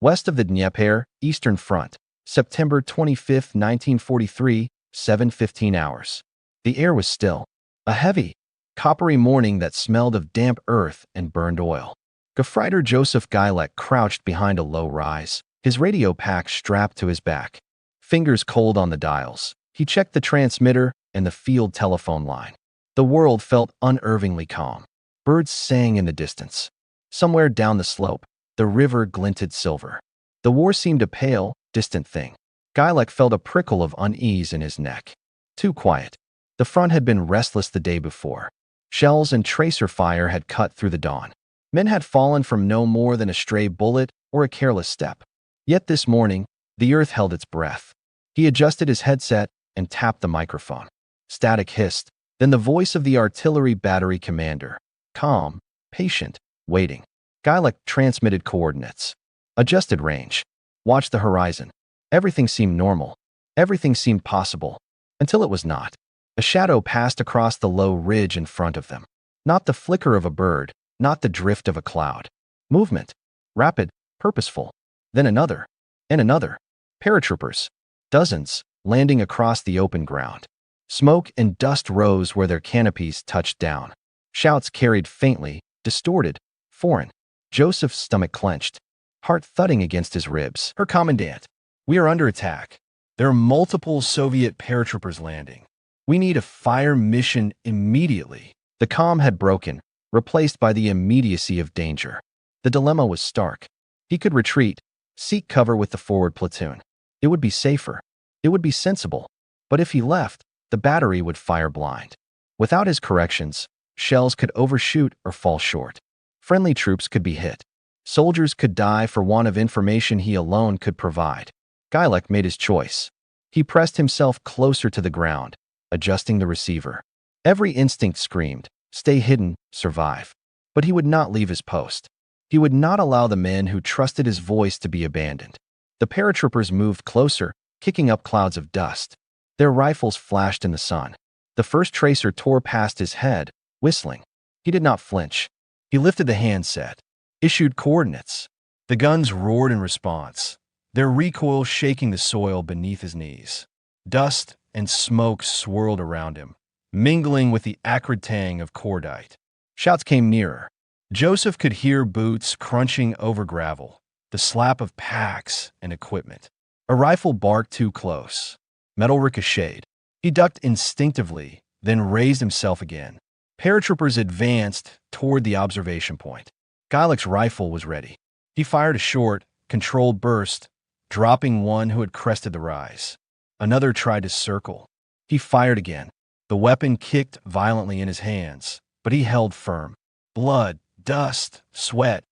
west of the Dneiper, Eastern Front, September 25, 1943, 7:15 hours. The air was still, a heavy, coppery morning that smelled of damp earth and burned oil. Gefreiter Josef Gilek crouched behind a low rise, his radio pack strapped to his back. Fingers cold on the dials, he checked the transmitter and the field telephone line. The world felt unnervingly calm. Birds sang in the distance. Somewhere down the slope, the river glinted silver. The war seemed a pale, distant thing. Gilek felt a prickle of unease in his neck. Too quiet. The front had been restless the day before. Shells and tracer fire had cut through the dawn. Men had fallen from no more than a stray bullet or a careless step. Yet this morning, the earth held its breath. He adjusted his headset and tapped the microphone. Static hissed, then the voice of the artillery battery commander. Calm, patient, waiting. Gilek transmitted coordinates. Adjusted range. Watched the horizon. Everything seemed normal. Everything seemed possible. Until it was not. A shadow passed across the low ridge in front of them. Not the flicker of a bird, not the drift of a cloud. Movement. Rapid, purposeful. Then another. And another. Paratroopers. Dozens, landing across the open ground. Smoke and dust rose where their canopies touched down. Shouts carried faintly, distorted, foreign. Joseph's stomach clenched, heart thudding against his ribs. "Her commandant, we are under attack. There are multiple Soviet paratroopers landing. We need a fire mission immediately." The calm had broken, replaced by the immediacy of danger. The dilemma was stark. He could retreat, seek cover with the forward platoon. It would be safer. It would be sensible. But if he left, the battery would fire blind. Without his corrections, shells could overshoot or fall short. Friendly troops could be hit. Soldiers could die for want of information he alone could provide. Gilek made his choice. He pressed himself closer to the ground, adjusting the receiver. Every instinct screamed, stay hidden, survive. But he would not leave his post. He would not allow the men who trusted his voice to be abandoned. The paratroopers moved closer, kicking up clouds of dust. Their rifles flashed in the sun. The first tracer tore past his head, whistling. He did not flinch. He lifted the handset, issued coordinates. The guns roared in response, their recoil shaking the soil beneath his knees. Dust and smoke swirled around him, mingling with the acrid tang of cordite. Shouts came nearer. Joseph could hear boots crunching over gravel, the slap of packs and equipment. A rifle barked too close. Metal ricocheted. He ducked instinctively, then raised himself again. Paratroopers advanced toward the observation point. Gilek's rifle was ready. He fired a short, controlled burst, dropping one who had crested the rise. Another tried to circle. He fired again. The weapon kicked violently in his hands, but he held firm. Blood, dust, sweat,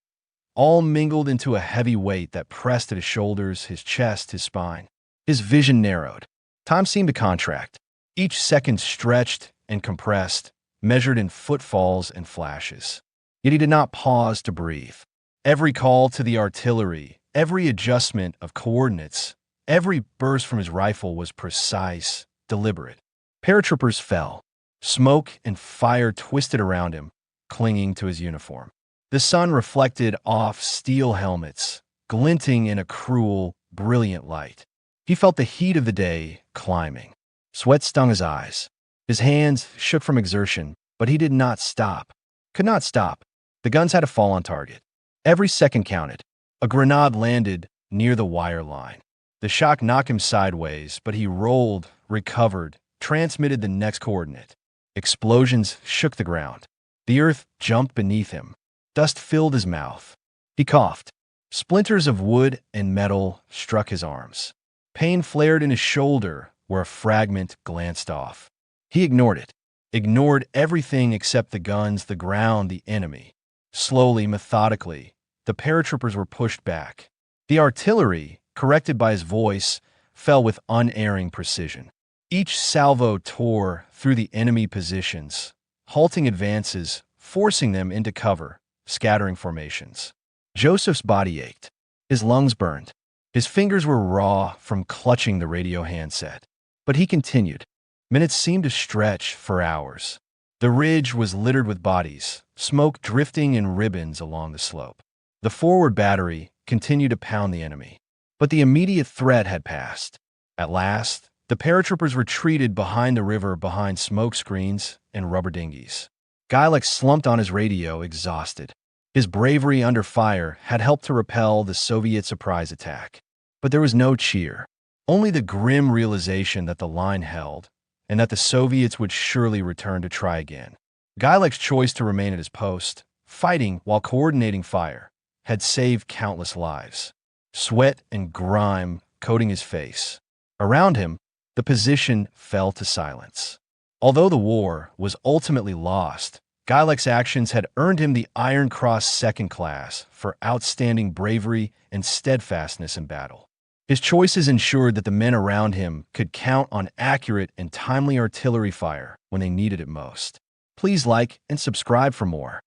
all mingled into a heavy weight that pressed at his shoulders, his chest, his spine. His vision narrowed. Time seemed to contract. Each second stretched and compressed, measured in footfalls and flashes. Yet he did not pause to breathe. Every call to the artillery, every adjustment of coordinates, every burst from his rifle was precise, deliberate. Paratroopers fell. Smoke and fire twisted around him, clinging to his uniform. The sun reflected off steel helmets, glinting in a cruel, brilliant light. He felt the heat of the day climbing. Sweat stung his eyes. His hands shook from exertion, but he did not stop. Could not stop. The guns had to fall on target. Every second counted. A grenade landed near the wire line. The shock knocked him sideways, but he rolled, recovered, transmitted the next coordinate. Explosions shook the ground. The earth jumped beneath him. Dust filled his mouth. He coughed. Splinters of wood and metal struck his arms. Pain flared in his shoulder where a fragment glanced off. He ignored it. Ignored everything except the guns, the ground, the enemy. Slowly, methodically, the paratroopers were pushed back. The artillery, corrected by his voice, fell with unerring precision. Each salvo tore through the enemy positions, halting advances, forcing them into cover, scattering formations. Joseph's body ached. His lungs burned. His fingers were raw from clutching the radio handset. But he continued. Minutes seemed to stretch for hours. The ridge was littered with bodies, smoke drifting in ribbons along the slope. The forward battery, continued to pound the enemy. But the immediate threat had passed. At last, the paratroopers retreated behind the river behind smoke screens and rubber dinghies. Gilek slumped on his radio, exhausted. His bravery under fire had helped to repel the Soviet surprise attack. But there was no cheer, only the grim realization that the line held and that the Soviets would surely return to try again. Gilek's choice to remain at his post, fighting while coordinating fire, had saved countless lives. Sweat and grime coating his face. Around him, the position fell to silence. Although the war was ultimately lost, Gilek's actions had earned him the Iron Cross Second Class for outstanding bravery and steadfastness in battle. His choices ensured that the men around him could count on accurate and timely artillery fire when they needed it most. Please like and subscribe for more.